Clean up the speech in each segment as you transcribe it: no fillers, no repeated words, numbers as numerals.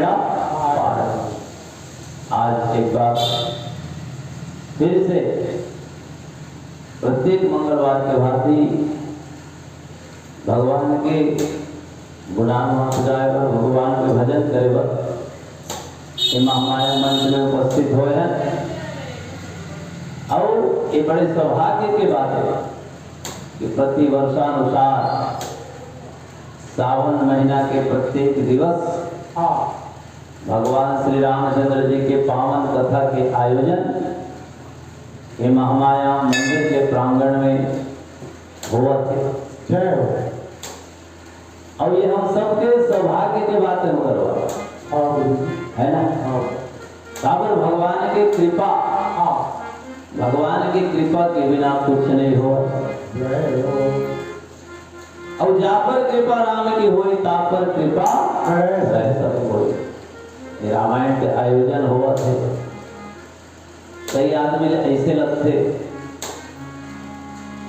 बेड़ा पार। आज एक बार फिर से प्रत्येक मंगलवार के भांति भगवान के गुणानुवाद गाए और भगवान के भजन करे ये महामाया मंच में उपस्थित हुए हैं। और ये बड़े सौभाग्य की बात है कि प्रति वर्षानुसार सावन महीना के प्रत्येक दिवस भगवान श्री रामचंद्र जी के पावन कथा के आयोजन ये महामाया मंदिर के प्रांगण में हुआ थे। जय हो। और ये हम सबके सौभाग्य के बात है ना। काबर भगवान की कृपा, भगवान की कृपा के बिना कुछ नहीं हो। और जहाँ पर कृपा राम की हुई ता पर कृपा सब हुई। रामायण के आयोजन हुआ थे। कई आदमी ऐसे लगते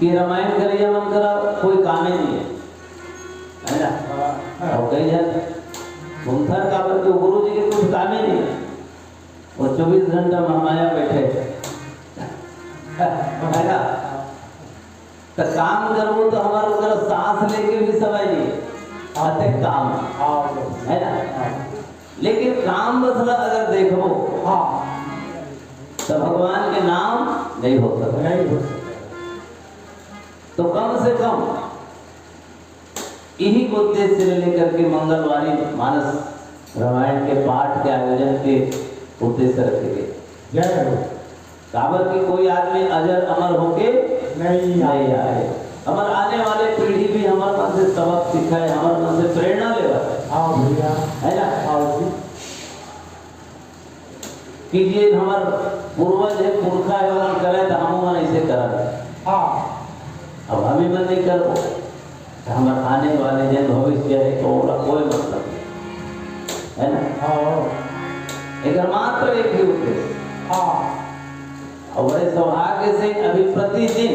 कि रामायण करिए मन करा कोई काम ही नहीं है ना। और कई जन घूमथर का तो गुरु जी के कुछ काम ही नहीं है। वो 24 घंटा महामाया बैठे है ना। तो काम करो तो हमारे उधर सांस लेके भी समय नहीं आते काम है ना। लेकिन काम मसला अगर देखो तो भगवान के नाम नहीं हो सकता। तो कम से कम यही उद्देश्य से लेकर के मंगलवारी मानस रामायण के पाठ के आयोजन के उद्देश्य रखे गए। जय हो। काबर की कोई आदमी अजर अमर होके नहीं आए। हमारे आने वाले पीढ़ी भी हमारे मन से सबक सिखाए, हमारे मन से प्रेरणा ले है ना। कि ये हमारे पूर्वज है पुरखा है वो करे तो हम मन ऐसे कर। अब हमें मन नहीं करो तो हमारे आने वाले जन भविष्य है तो कोई मतलब नहीं है ना। एक मात्र एक ही उद्देश्य। और बड़े सौभाग्य से अभी प्रतिदिन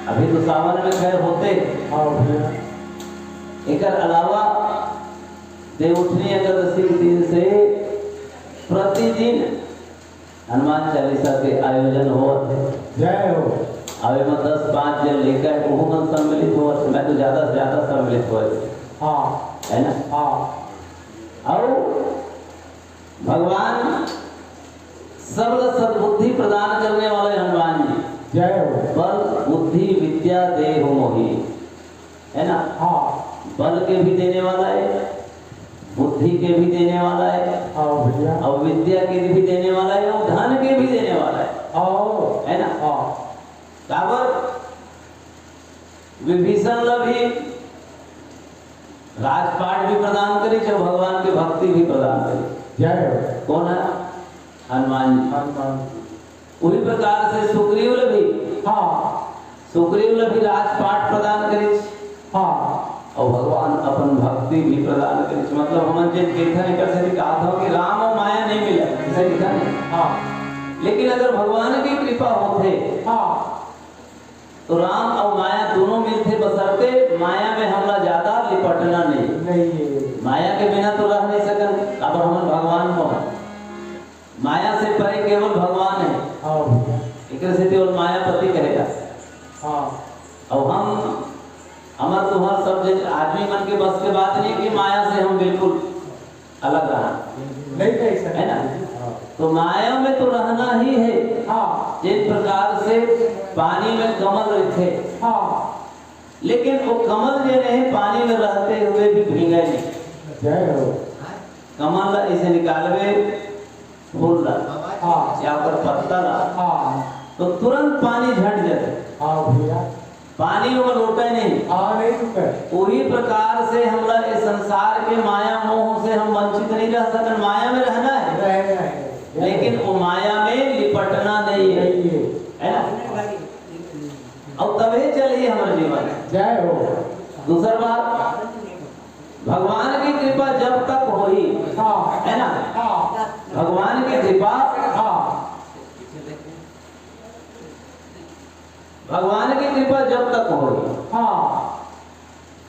अभी तो सावन में खैर होते एक अलावा देवउठनी एकादशी के दिन से प्रतिदिन हनुमान चालीसा के आयोजन हुआ थे। जय हो। अभी मैं 10-5 जन लेकर वो सम्मिलित हुआ। मैं तो ज्यादा से ज्यादा सम्मिलित हुआ है ना। और भगवान सबल सद्बुद्धि प्रदान करने वाले हनुमान जी। जय हो। बल बुद्धि विद्या देह मोहि है ना। बल के भी देने वाला है, बुद्धि के भी देने वाला है और विद्या के भी देने वाला है और धन के भी देने वाला है ना। काबर विभीषण भी राजपाट भी प्रदान करी जो भगवान की भक्ति भी प्रदान करी। जय हो। कौन है? हनुमान जी। उसी प्रकार से सुग्रीव भी राजपाट प्रदान करी और भगवान अपन भक्ति भी प्रदान करी। मतलब हम कीर्तन कर सकते कहा था कि राम और माया नहीं मिला इसे लिखा नहीं। लेकिन अगर भगवान की कृपा होते तो राम और माया दोनों मिलते बसरते माया में हमला ज्यादा लिपटना नहीं। माया के बिना तो रह नहीं सकते। अब हम भगवान को माया से परे केवल भगवान है। एक से केवल मायापति कहेगा। और हम हमार तुम्हार सब आदमी मन के बस के बात नहीं कि माया से हम बिल्कुल अलग रहा नहीं है ना। तो माया में तो रहना ही है। जिस प्रकार से पानी में कमल रहते लेकिन वो कमल जो नहीं पानी में रहते हुए भी भीगे नहीं। जय हो। कमल ऐसे निकालवे फूल या पर पत्ता तो तुरंत पानी झट जाते। पानी में लोटे नहीं। वही प्रकार से हमरा इस संसार के माया मोह से हम वंचित नहीं रह सकते। माया में रहना है लेकिन वो माया में लिपटना नहीं है ना। और तभी चलिए हमारे जीवन। जय हो। दूसरा बात भगवान की कृपा जब तक होई है ना। भगवान की कृपा भगवान की कृपा जब तक होई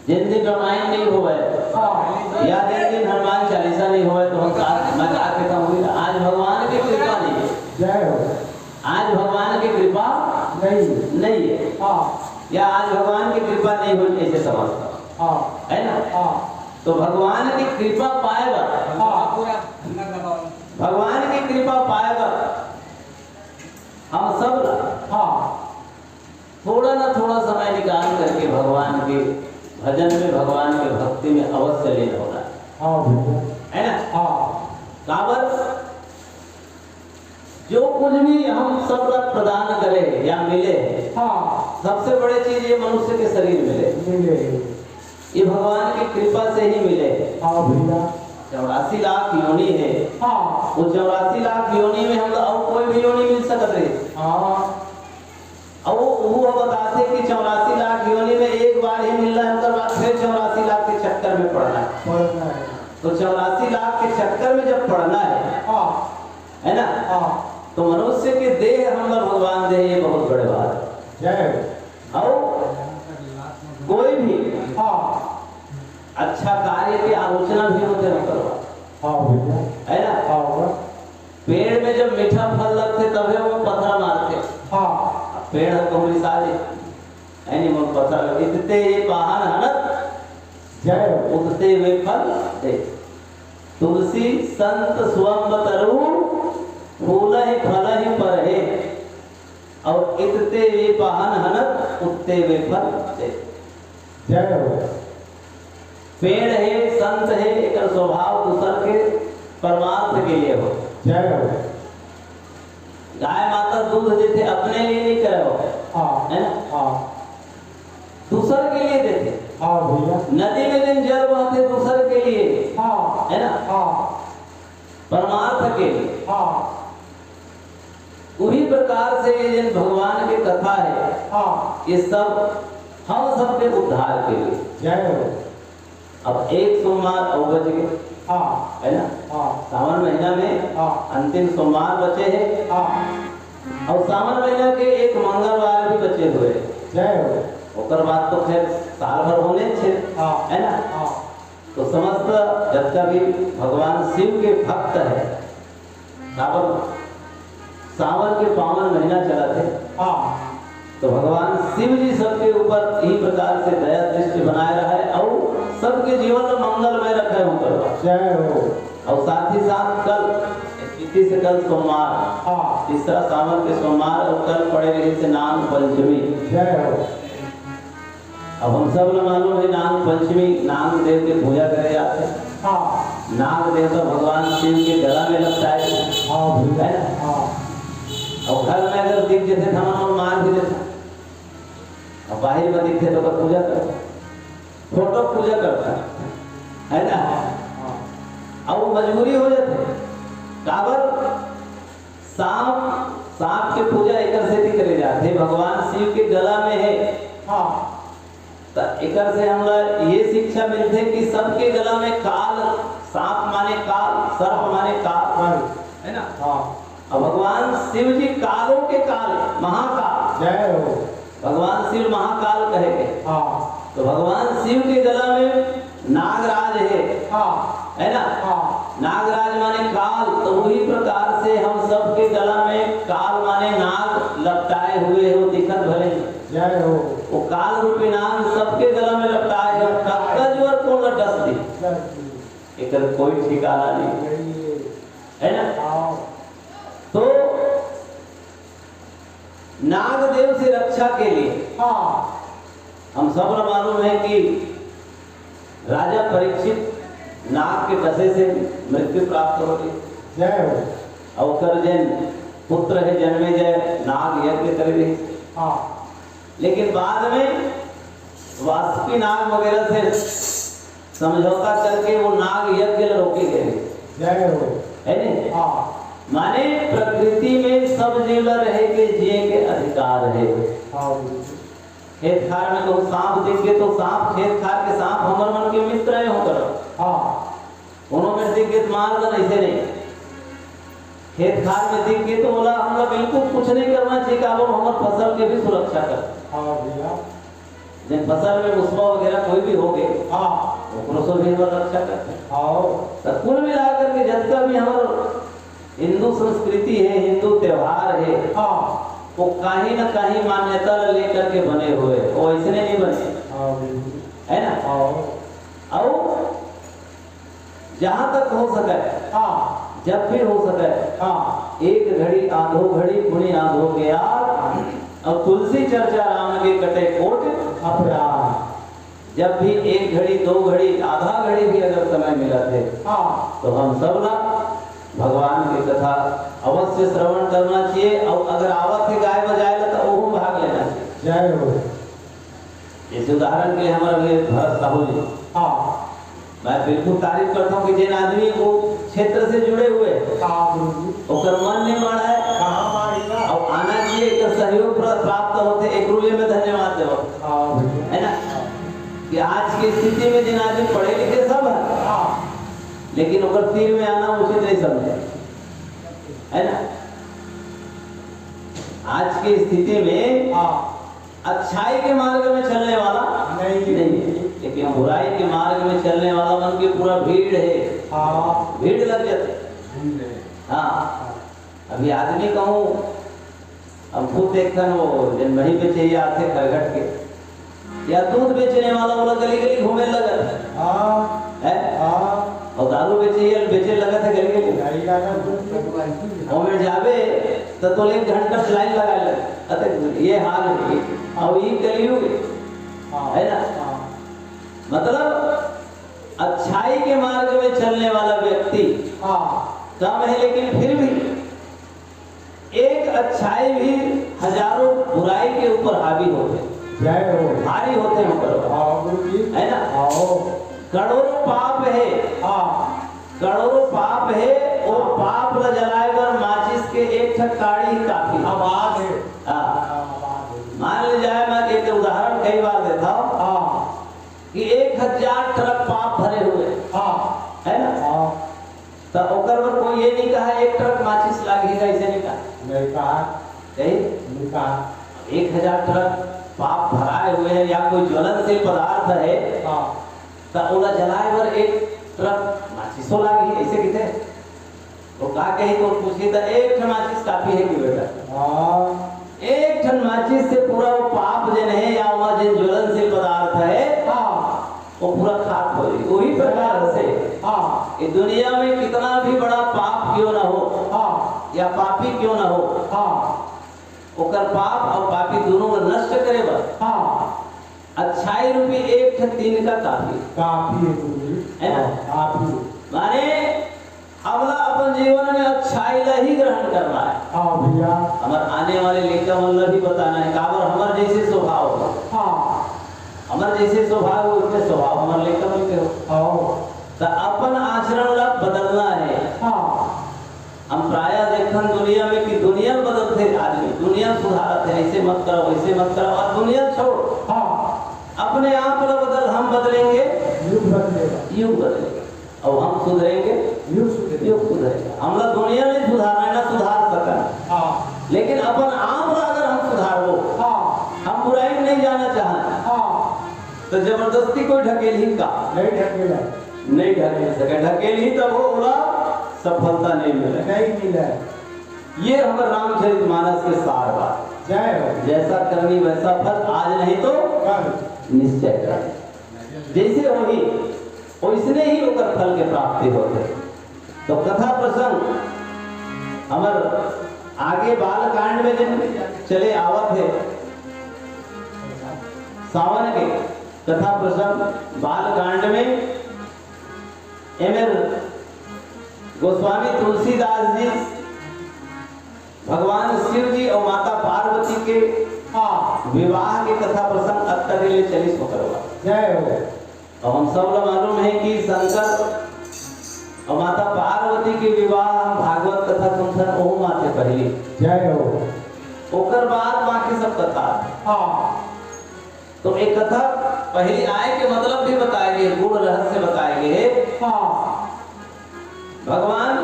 जिन दिन रामायण नहीं हुए या दिन हनुमान चालीसा नहीं हुआ तो हम साथ मैं गा के कहूँगी आज भगवान की कृपा नहीं है। जय हो। आज भगवान की कृपा नहीं है। या आज भगवान की कृपा नहीं हुई ऐसे समझता है ना। तो भगवान की कृपा पाएगा, भगवान की कृपा पाएगा हम सब थोड़ा ना थोड़ा समय निकाल करके भगवान के भजन में, भगवान के भक्ति में अवश्य लीन होना है ना। काबर जो कुछ भी हम सब प्रदान करें या मिले, सबसे बड़ी चीज ये मनुष्य के शरीर मिले, ये भगवान की कृपा से ही मिले। 84 लाख योनि है, वो 84 लाख योनि में हम और कोई भी योनि मिल सकते है। अब वो बताते कि 84 लाख योनि में एक बार ही मिल रहा है, उसके बाद फिर 84 लाख के चक्कर में पड़ना है। तो 84 लाख के चक्कर में जब पड़ना है ना, तो मनुष्य के देह हम भगवान दे, ये बहुत बड़े बात है। और कोई भी अच्छा कार्य की आलोचना भी होते न करवा है ना। पेड़ में जब मीठा फल लगते तभी वो पत्थर मारते, पेड़ को सारे यानी वो पत्थर इतने ये पाहन हनत उगते हुए फल दे। तुलसी संत स्वम तरु फूल ही फल ही पर है, और इतते हुए पाहन हनत उगते हुए फल दे। पेड़ है, संत है, एक स्वभाव दूसर के परमार्थ के लिए हो। गाय माता दूध देते अपने लिए नहीं करे हो, है ना, दूसर के लिए देते। नदी में दिन जल बहते दूसर के लिए, है ना, परमार्थ के लिए। उसी प्रकार से ये भगवान की कथा है, ये सब हम सबके उद्धार के लिए। अब एक सोमवार और बच गए, है ना, सावन महीना में अंतिम सोमवार बचे हैं, और सावन महीना के एक मंगलवार भी बचे हुए हैं। उसके बाद तो फिर साल भर होने छे, है ना। तो समस्त जब तक भी भगवान शिव के भक्त है, सावन के पावन महीना चला थे, तो भगवान शिव जी सबके ऊपर इसी प्रकार से दया दृष्टि बनाए रहा है और सबके जीवन में मंगलमय रखे हो। और साथ ही साथ कल से कल सोमवार, तीसरा सावन के सोमवार, और कल पड़े रही से नाग पंचमी। अब हम सब लोग मालूम है नाग पंचमी नाग देव की पूजा करे जाते हैं। नाग देव तो भगवान शिव के गला में लगता है, और घर में अगर दिख जाते थे हम मार भी देते, और बाहर में दिखते तो पूजा करते, फोटो पूजा करता है ना। अब वो मजबूरी हो जाती, काबर सांप की पूजा एक से भी करे जाते, भगवान शिव के गला में है। तो एक से हम ये शिक्षा मिलते कि सबके गला में काल, सांप माने काल, सर्प माने काल, है ना। अब भगवान शिव जी कालों के काल, महाकाल, जय हो। भगवान शिव महाकाल कहे गए। तो भगवान शिव के गला में नागराज है ना। नागराज माने काल, तो वही प्रकार से हम सबके गला में काल माने नाग लपटाए हुए हो, दिखत भले जय हो। वो काल रूपी नाग सबके गला में लपटाए हो, कब को लटस दी, एक कोई ठिकाना नहीं, है ना। तो नागदेव से रक्षा के लिए हम सब मालूम है कि राजा परीक्षित नाग के डसे से मृत्यु प्राप्त हो गई। जय हो। और जैन पुत्र है जन्मे जय नाग यज्ञ कर रही, लेकिन बाद में वासुकी नाग वगैरह से समझौता करके वो नाग यज्ञ रोके गए। जय हो। है नहीं, माने प्रकृति में सब जीव रहे के जिए के अधिकार है। खेत खार में तो सांप दिख गए तो सांप, खेत खार के सांप हमर मन के मित्र है होकर, उन्होंने दिख गए मार दन, ऐसे नहीं। खेत खार में दिख गए तो बोला हम लोग बिल्कुल कुछ नहीं करना चाहिए, कि आप हमारे फसल के भी सुरक्षा कर। जिन फसल में मुसबा वगैरह कोई भी हो गए ओकरो से भी हमर रक्षा करते आओ तो कुल मिलाकर के जितना भी हमर हिंदू संस्कृति है, हिंदू त्योहार है, हाँ वो कहीं न कहीं मान्यता लेकर के बने हुए, वो ऐसे नहीं बने, आओ है ना। आओ और जहां तक हो सके, हाँ जब भी हो सके, हाँ एक घड़ी आधो घड़ी पुनि आधो गया, और तुलसी चर्चा राम के कटे कोट अपराध। जब भी एक घड़ी दो घड़ी आधा घड़ी भी अगर समय मिला थे, हाँ तो हम सब ना भगवान की कथा अवश्य श्रवण करना चाहिए, और अगर आवत है गाय बजाए तो वो भाग लेना चाहिए। जय हो। जैसे उदाहरण के लिए हमारे भरत साहू जी, हाँ मैं बिल्कुल तारीफ करता हूँ कि जिन आदमी वो क्षेत्र से जुड़े हुए ओकर मन निर्माण है, कहाँ मारेगा और आना चाहिए, एक सहयोग प्राप्त होते, एक रूले में धन्यवाद देव, है ना। कि आज की स्थिति में जिन आदमी पढ़े लिखे सब है, लेकिन ओकर तीर में आना उचित नहीं समझे, है ना। आज की स्थिति में अच्छाई के मार्ग में चलने वाला नहीं है, लेकिन बुराई के मार्ग में चलने वाला मन की पूरा भीड़ है, भीड़ लग जाते। हाँ, अभी आदमी कहूँ, हम खुद देखते हैं, वो जिन वहीं पे चाहिए आते खरगट के, या दूध बेचने वाला वो गली गली घूमे लगा है, और दारू बेचे लगा था गली गली, में जावे तो एक घंटा लाइन लगा ले, ये हाल है, और ये कलयुग है ना। मतलब अच्छाई के मार्ग में चलने वाला व्यक्ति कम है, लेकिन फिर भी एक अच्छाई भी हजारों बुराई के ऊपर हावी होते, भारी होते हैं ऊपर, है ना। करोड़ों पाप है, करोड़ों पाप है, वो पाप न जलाएकर माचिस के एक ठकाड़ी ही काफी आवाज है। मान ले जाए, मैं एक उदाहरण कई बार देता हूँ कि 1000 ट्रक पाप भरे हुए, है ना। तो ओकर पर कोई ये नहीं कहा एक ट्रक माचिस लागेगा, ऐसे नहीं कहा, नहीं कहा। 1000 ट्रक पाप भराए हुए हैं, या कोई ज्वलनशील पदार्थ है, तो ओला जलाए पर एक ट्रक माचिसो लागी, ऐसे किते तो का कही तो पूछी तो एक ठन माचिस काफी है कि बेटा, एक ठन माचिस से पूरा वो पाप जिन है, या वह जिन ज्वलनशील पदार्थ है, वो पूरा खाक हो जाएगी। वही प्रकार से ये दुनिया में कितना भी बड़ा पाप क्यों ना हो, या पापी क्यों ना हो, ओकर पाप और पापी दोनों को नष्ट करे बस अच्छाई रूपी एक तीन का काफी है ना। माने हमला अपन जीवन में अच्छाई ला ही ग्रहण करना है। भैया हमारे आने वाले लेकर मतलब भी बताना है, काबर हमारे जैसे स्वभाव हो, हमारे जैसे स्वभाव हो उसके स्वभाव हमारे लेकर मिलते हो, तो अपन आचरण ला बदलना है। हम प्राय देखन दुनिया में कि दुनिया बदलते आदमी, दुनिया सुधारते, ऐसे मत करो वैसे मत करो, और दुनिया छोड़, अपने आप ला बदल, हम बदलेंगे युग बदलेगा, युग बदलेगा, और हम सुधरेंगे युग सुधरेगा। हम लोग दुनिया नहीं सुधारना है, ना सुधार सका, लेकिन अपन आप अगर हम सुधार लो, हम बुराई में नहीं जाना चाहते, तो जबरदस्ती कोई ढकेल ही का नहीं ढकेल सके, ढकेल ही तब हो बोला सफलता नहीं मिले। ये हमारे रामचरितमानस के सार बात, जैसा करनी वैसा फल, आज नहीं तो निश्चय कर, जैसे होगी वैसने ही होकर फल के प्राप्ति होते। तो कथा प्रसंग हमार आगे बाल कांड में जब चले आवत है, सावन के कथा प्रसंग बाल कांड में एमर गोस्वामी तुलसीदास जी भगवान शिव जी और माता पार्वती के विवाह के कथा प्रसंग अत्तर ले चलिस होकर, तो हम सब लोग मालूम है कि शंकर और माता पार्वती के विवाह भागवत कथा सुनसन ओह माते पहली, ओकर बाद बाकी सब कथा। तो एक कथा पहली आए के मतलब भी बताए गए, गुण रहस्य बताए गए। भगवान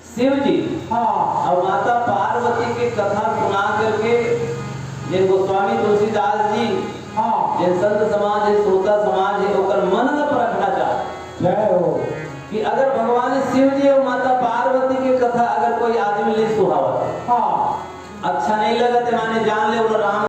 शिव जी और माता पार्वती की कथा सुना करके जिन गोस्वामी तुलसीदास जी जे संत समाज है, श्रोता समाज है, ओकर मन न परखना चाहे जय हो कि अगर भगवान शिव जी और माता पार्वती की कथा अगर कोई आदमी ले सुहावत हाँ अच्छा नहीं लगा तो माने जान ले वो राम